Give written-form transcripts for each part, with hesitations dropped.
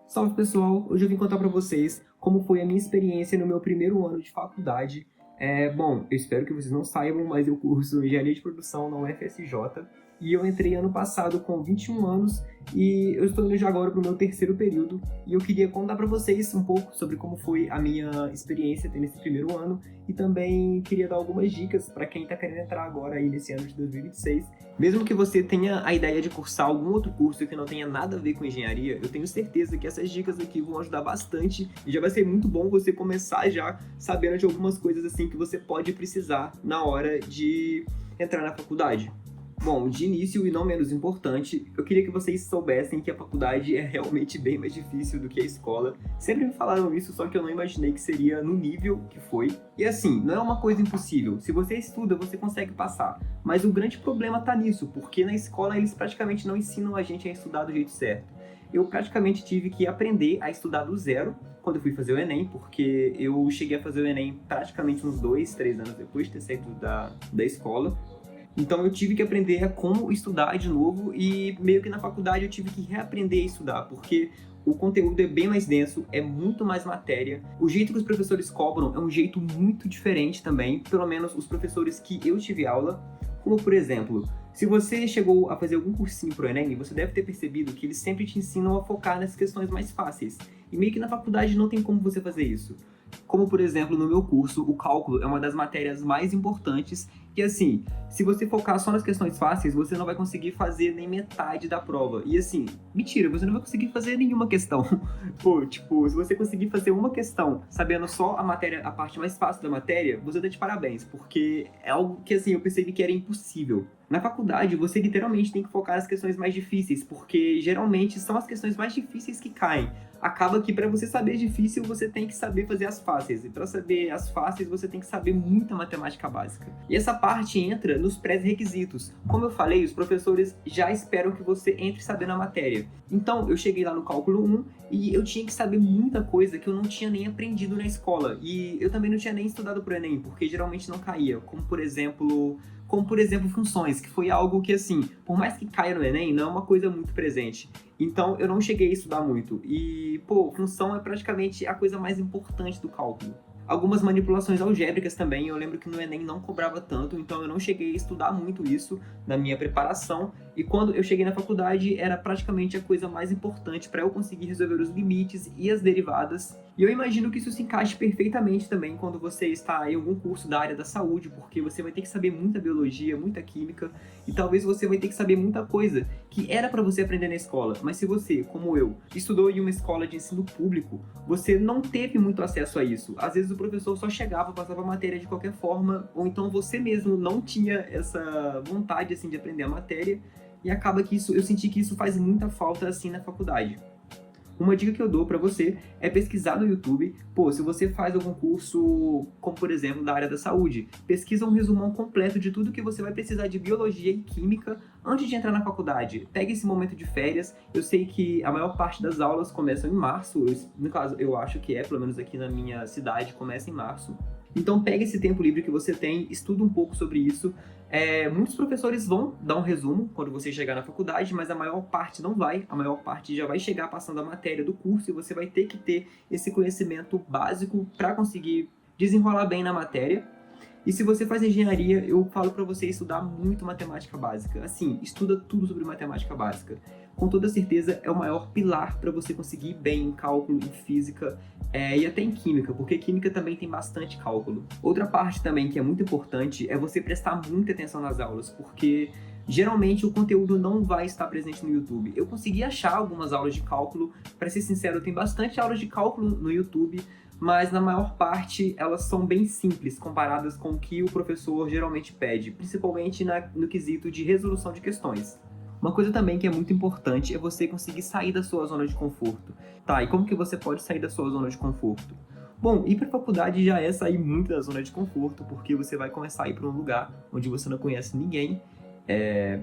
Salve pessoal, hoje eu vim contar pra vocês como foi a minha experiência no meu primeiro ano de faculdade. Bom, eu espero que vocês não saibam, mas eu curso Engenharia de Produção na UFSJ e eu entrei ano passado com 21 anos e eu estou indo já agora para o meu terceiro período e eu queria contar para vocês um pouco sobre como foi a minha experiência nesse primeiro ano e também queria dar algumas dicas para quem está querendo entrar agora aí nesse ano de 2026. Mesmo que você tenha a ideia de cursar algum outro curso que não tenha nada a ver com engenharia, eu tenho certeza que essas dicas aqui vão ajudar bastante e já vai ser muito bom você começar já sabendo de algumas coisas assim que você pode precisar na hora de entrar na faculdade. Bom, de início e não menos importante, eu queria que vocês soubessem que a faculdade é realmente bem mais difícil do que a escola. Sempre me falaram isso, só que eu não imaginei que seria no nível que foi. E assim, não é uma coisa impossível. Se você estuda, você consegue passar. Mas o grande problema tá nisso, porque na escola eles praticamente não ensinam a gente a estudar do jeito certo. Eu praticamente tive que aprender a estudar do zero quando eu fui fazer o Enem, porque eu cheguei a fazer o Enem praticamente uns 2, 3 anos depois de ter saído da escola. Então eu tive que aprender a como estudar de novo e meio que na faculdade eu tive que reaprender a estudar, porque o conteúdo é bem mais denso, é muito mais matéria. O jeito que os professores cobram é um jeito muito diferente também, pelo menos os professores que eu tive aula. Como por exemplo, se você chegou a fazer algum cursinho pro Enem, você deve ter percebido que eles sempre te ensinam a focar nas questões mais fáceis. E meio que na faculdade não tem como você fazer isso. Como, por exemplo, no meu curso, o cálculo é uma das matérias mais importantes e, assim, se você focar só nas questões fáceis, você não vai conseguir fazer nem metade da prova. E, assim, mentira, você não vai conseguir fazer nenhuma questão. Pô, tipo, se você conseguir fazer uma questão sabendo só a matéria, a parte mais fácil da matéria, você tá de parabéns, porque é algo que, assim, eu percebi que era impossível. Na faculdade, você literalmente tem que focar nas questões mais difíceis, porque geralmente são as questões mais difíceis que caem. Acaba que para você saber difícil, você tem que saber fazer as fáceis. E para saber as fáceis, você tem que saber muita matemática básica. E essa parte entra nos pré-requisitos. Como eu falei, os professores já esperam que você entre sabendo a matéria. Então, eu cheguei lá no cálculo 1 e eu tinha que saber muita coisa que eu não tinha nem aprendido na escola. E eu também não tinha nem estudado pro Enem, porque geralmente não caía. Como por exemplo funções, que foi algo que, assim, por mais que caia no Enem, não é uma coisa muito presente. Então, eu não cheguei a estudar muito. E, pô, função é praticamente a coisa mais importante do cálculo. Algumas manipulações algébricas também, eu lembro que no Enem não cobrava tanto, então eu não cheguei a estudar muito isso na minha preparação. E quando eu cheguei na faculdade, era praticamente a coisa mais importante para eu conseguir resolver os limites e as derivadas. E eu imagino que isso se encaixe perfeitamente também quando você está em algum curso da área da saúde, porque você vai ter que saber muita biologia, muita química, e talvez você vai ter que saber muita coisa que era para você aprender na escola. Mas se você, como eu, estudou em uma escola de ensino público, você não teve muito acesso a isso. Às vezes o professor só chegava, passava a matéria de qualquer forma, ou então você mesmo não tinha essa vontade assim de aprender a matéria, e acaba que isso, eu senti que isso faz muita falta assim na faculdade. Uma dica que eu dou para você é pesquisar no YouTube. Pô, se você faz algum curso, como por exemplo da área da saúde, pesquisa um resumão completo de tudo que você vai precisar de biologia e química antes de entrar na faculdade. Pega esse momento de férias. Eu sei que a maior parte das aulas começam em março. No caso, eu acho que pelo menos aqui na minha cidade, começa em março. Então pega esse tempo livre que você tem, estuda um pouco sobre isso. Muitos professores vão dar um resumo quando você chegar na faculdade, mas a maior parte não vai. A maior parte já vai chegar passando a matéria do curso e você vai ter que ter esse conhecimento básico para conseguir desenrolar bem na matéria. E se você faz engenharia, eu falo para você estudar muito matemática básica. Assim, estuda tudo sobre matemática básica. Com toda certeza é o maior pilar para você conseguir ir bem em cálculo, em física e até em química, porque química também tem bastante cálculo. Outra parte também que é muito importante é você prestar muita atenção nas aulas, porque geralmente o conteúdo não vai estar presente no YouTube. Eu consegui achar algumas aulas de cálculo, para ser sincero, tem bastante aulas de cálculo no YouTube, mas na maior parte elas são bem simples comparadas com o que o professor geralmente pede, principalmente no quesito de resolução de questões. Uma coisa também que é muito importante é você conseguir sair da sua zona de conforto. Tá, e como que você pode sair da sua zona de conforto? Bom, ir para a faculdade já é sair muito da zona de conforto, porque você vai começar a ir para um lugar onde você não conhece ninguém.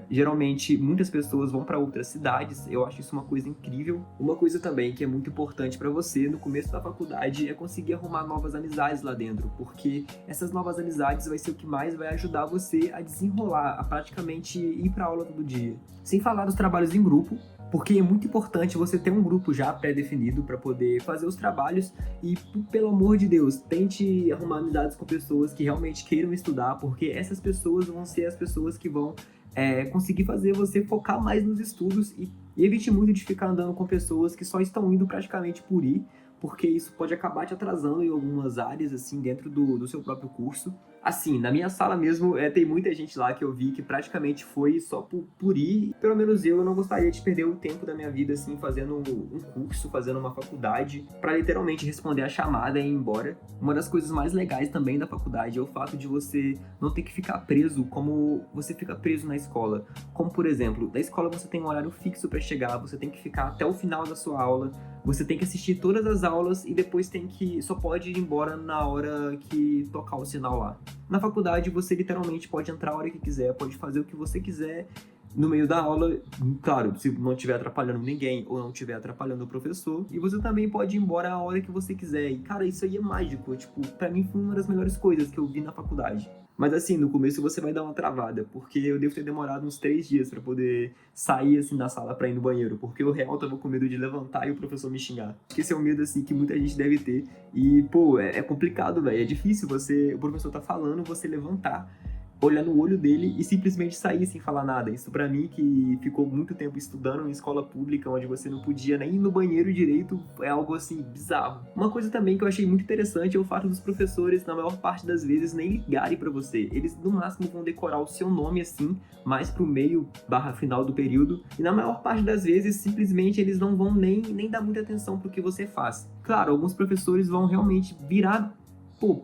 Geralmente, muitas pessoas vão para outras cidades, eu acho isso uma coisa incrível. Uma coisa também que é muito importante para você no começo da faculdade é conseguir arrumar novas amizades lá dentro, porque essas novas amizades vai ser o que mais vai ajudar você a desenrolar, a praticamente ir para aula todo dia. Sem falar dos trabalhos em grupo, Porque é muito importante você ter um grupo já pré-definido para poder fazer os trabalhos e, pelo amor de Deus, tente arrumar amizades com pessoas que realmente queiram estudar, porque essas pessoas vão ser as pessoas que vão conseguir fazer você focar mais nos estudos e evite muito de ficar andando com pessoas que só estão indo praticamente por ir, porque isso pode acabar te atrasando em algumas áreas, assim, dentro do seu próprio curso. Assim, na minha sala mesmo, tem muita gente lá que eu vi que praticamente foi só por ir. Pelo menos eu não gostaria de perder o tempo da minha vida, assim, fazendo um curso, fazendo uma faculdade, para literalmente responder a chamada e ir embora. Uma das coisas mais legais também da faculdade é o fato de você não ter que ficar preso como você fica preso na escola. Como, por exemplo, na escola você tem um horário fixo para chegar, você tem que ficar até o final da sua aula, você tem que assistir todas as aulas e depois só pode ir embora na hora que tocar o sinal lá. Na faculdade, você literalmente pode entrar a hora que quiser, pode fazer o que você quiser no meio da aula, claro, se não estiver atrapalhando ninguém ou não estiver atrapalhando o professor, e você também pode ir embora a hora que você quiser. E, cara, isso aí é mágico, tipo, pra mim foi uma das melhores coisas que eu vi na faculdade. Mas assim, no começo você vai dar uma travada, porque eu devo ter demorado uns 3 dias pra poder sair assim da sala pra ir no banheiro, porque eu real tava com medo de levantar e o professor me xingar. Esse é um medo assim que muita gente deve ter. E, pô, é complicado, velho. É difícil o professor tá falando, você levantar, olhar no olho dele e simplesmente sair sem falar nada. Isso pra mim, que ficou muito tempo estudando em escola pública, onde você não podia nem ir no banheiro direito, é algo assim, bizarro. Uma coisa também que eu achei muito interessante é o fato dos professores, na maior parte das vezes, nem ligarem pra você. Eles, no máximo, vão decorar o seu nome assim, mais pro meio/final do período, e na maior parte das vezes, simplesmente, eles não vão nem dar muita atenção pro que você faz. Claro, alguns professores vão realmente virar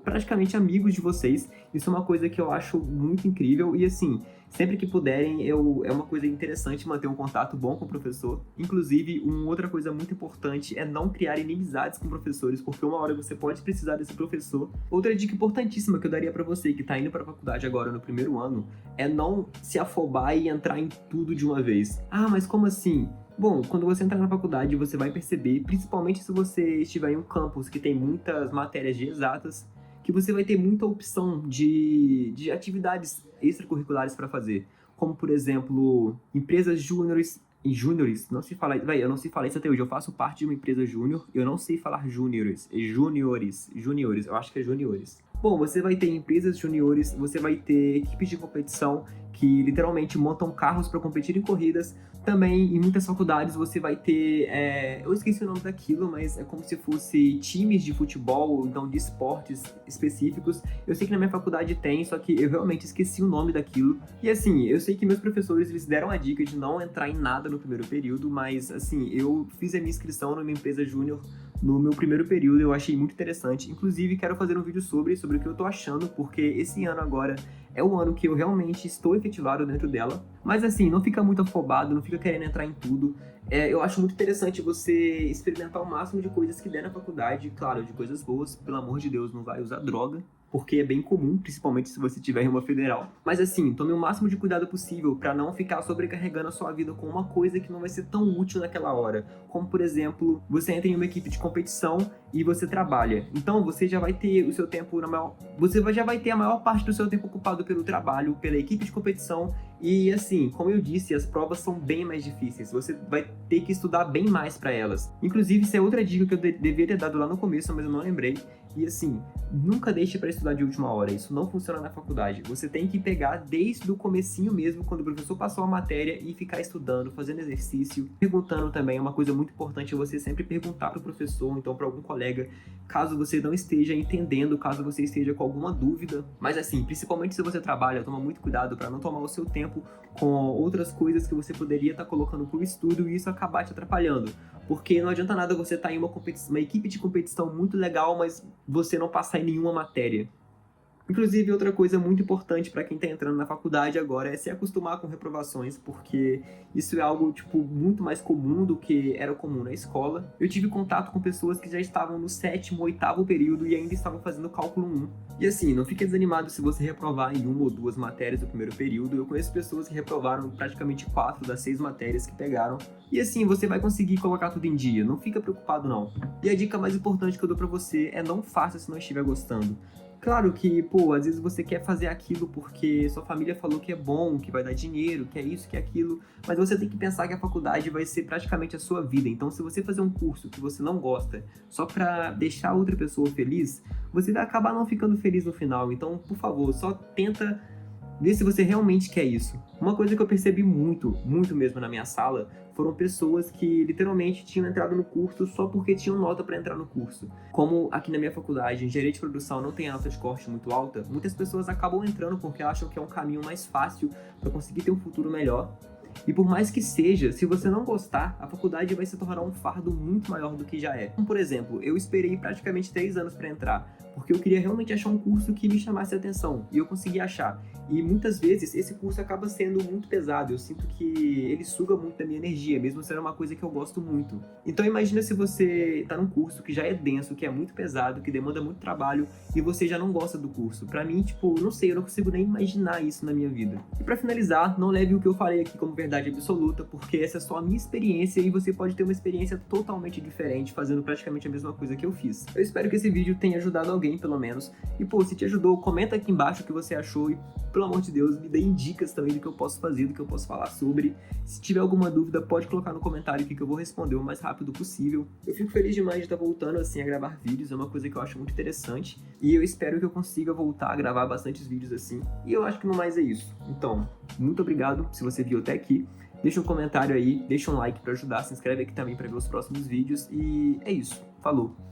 praticamente amigos de vocês. Isso é uma coisa que eu acho muito incrível e, assim, sempre que puderem, é uma coisa interessante manter um contato bom com o professor. Inclusive, uma outra coisa muito importante é não criar inimizades com professores, porque uma hora você pode precisar desse professor. Outra dica importantíssima que eu daria pra você que tá indo pra faculdade agora no primeiro ano é não se afobar e entrar em tudo de uma vez. Ah, mas como assim? Bom, quando você entrar na faculdade, você vai perceber, principalmente se você estiver em um campus que tem muitas matérias de exatas, que você vai ter muita opção de atividades extracurriculares para fazer. Como, por exemplo, empresas júniores, não se fala, eu não sei falar isso até hoje, eu faço parte de uma empresa júnior, eu não sei falar júniores, eu acho que é juniores. Bom, você vai ter empresas juniores, você vai ter equipes de competição que literalmente montam carros para competir em corridas. Também, em muitas faculdades, você vai ter... eu esqueci o nome daquilo, mas é como se fosse times de futebol, então de esportes específicos. Eu sei que na minha faculdade tem, só que eu realmente esqueci o nome daquilo. E assim, eu sei que meus professores eles deram a dica de não entrar em nada no primeiro período, mas assim, eu fiz a minha inscrição numa empresa júnior no meu primeiro período, eu achei muito interessante. Inclusive, quero fazer um vídeo sobre o que eu tô achando, porque esse ano agora é o ano que eu realmente estou efetivado dentro dela. Mas assim, não fica muito afobado, não fica querendo entrar em tudo. Eu acho muito interessante você experimentar o máximo de coisas que der na faculdade, claro, de coisas boas. Pelo amor de Deus, não vai usar droga, porque é bem comum, principalmente se você tiver em uma federal. Mas assim, tome o máximo de cuidado possível para não ficar sobrecarregando a sua vida com uma coisa que não vai ser tão útil naquela hora. Como, por exemplo, você entra em uma equipe de competição e você trabalha. Então, você já vai ter o seu tempo já vai ter a maior parte do seu tempo ocupado pelo trabalho, pela equipe de competição. E assim, como eu disse, as provas são bem mais difíceis. Você vai ter que estudar bem mais para elas. Inclusive, isso é outra dica que eu devia ter dado lá no começo, mas eu não lembrei. E assim, nunca deixe para estudar de última hora, isso não funciona na faculdade. Você tem que pegar desde o comecinho mesmo, quando o professor passou a matéria, e ficar estudando, fazendo exercício, perguntando também. Uma coisa muito importante é você sempre perguntar para o professor, ou então para algum colega, caso você não esteja entendendo, caso você esteja com alguma dúvida. Mas assim, principalmente se você trabalha, toma muito cuidado para não tomar o seu tempo com outras coisas que você poderia estar colocando por estudo e isso acabar te atrapalhando. Porque não adianta nada você estar em uma equipe de competição muito legal, mas você não passar em nenhuma matéria. Inclusive, outra coisa muito importante para quem está entrando na faculdade agora é se acostumar com reprovações, porque isso é algo, muito mais comum do que era comum na escola. Eu tive contato com pessoas que já estavam no 7º, 8º período e ainda estavam fazendo cálculo 1. E assim, não fique desanimado se você reprovar em 1 ou 2 matérias do primeiro período. Eu conheço pessoas que reprovaram praticamente 4 das 6 matérias que pegaram. E assim, você vai conseguir colocar tudo em dia, não fica preocupado não. E a dica mais importante que eu dou para você é não faça se não estiver gostando. Claro que, pô, às vezes você quer fazer aquilo porque sua família falou que é bom, que vai dar dinheiro, que é isso, que é aquilo, mas você tem que pensar que a faculdade vai ser praticamente a sua vida. Então, se você fazer um curso que você não gosta só pra deixar outra pessoa feliz, você vai acabar não ficando feliz no final. Então, por favor, só tenta ver se você realmente quer isso. Uma coisa que eu percebi muito, muito mesmo na minha sala, foram pessoas que literalmente tinham entrado no curso só porque tinham nota para entrar no curso. Como aqui na minha faculdade, engenharia de produção não tem a nota de corte muito alta, muitas pessoas acabam entrando porque acham que é um caminho mais fácil para conseguir ter um futuro melhor. E por mais que seja, se você não gostar, a faculdade vai se tornar um fardo muito maior do que já é. Como, por exemplo, eu esperei praticamente 3 anos para entrar, porque eu queria realmente achar um curso que me chamasse a atenção, e eu consegui achar. E muitas vezes esse curso acaba sendo muito pesado, eu sinto que ele suga muito da minha energia, mesmo sendo uma coisa que eu gosto muito. Então imagina se você tá num curso que já é denso, que é muito pesado, que demanda muito trabalho, e você já não gosta do curso. Pra mim, tipo, não sei, eu não consigo nem imaginar isso na minha vida. E pra finalizar, não leve o que eu falei aqui como verdade absoluta, porque essa é só a minha experiência e você pode ter uma experiência totalmente diferente fazendo praticamente a mesma coisa que eu fiz. Eu espero que esse vídeo tenha ajudado alguém, pelo menos. E pô, se te ajudou, comenta aqui embaixo o que você achou e, pelo amor de Deus, me deem dicas também do que eu posso fazer, do que eu posso falar sobre. Se tiver alguma dúvida, pode colocar no comentário aqui que eu vou responder o mais rápido possível. Eu fico feliz demais de estar voltando assim a gravar vídeos, é uma coisa que eu acho muito interessante. E eu espero que eu consiga voltar a gravar bastantes vídeos assim. E eu acho que no mais é isso. Então, muito obrigado se você viu até aqui. Deixa um comentário aí, deixa um like pra ajudar, se inscreve aqui também pra ver os próximos vídeos. E é isso. Falou!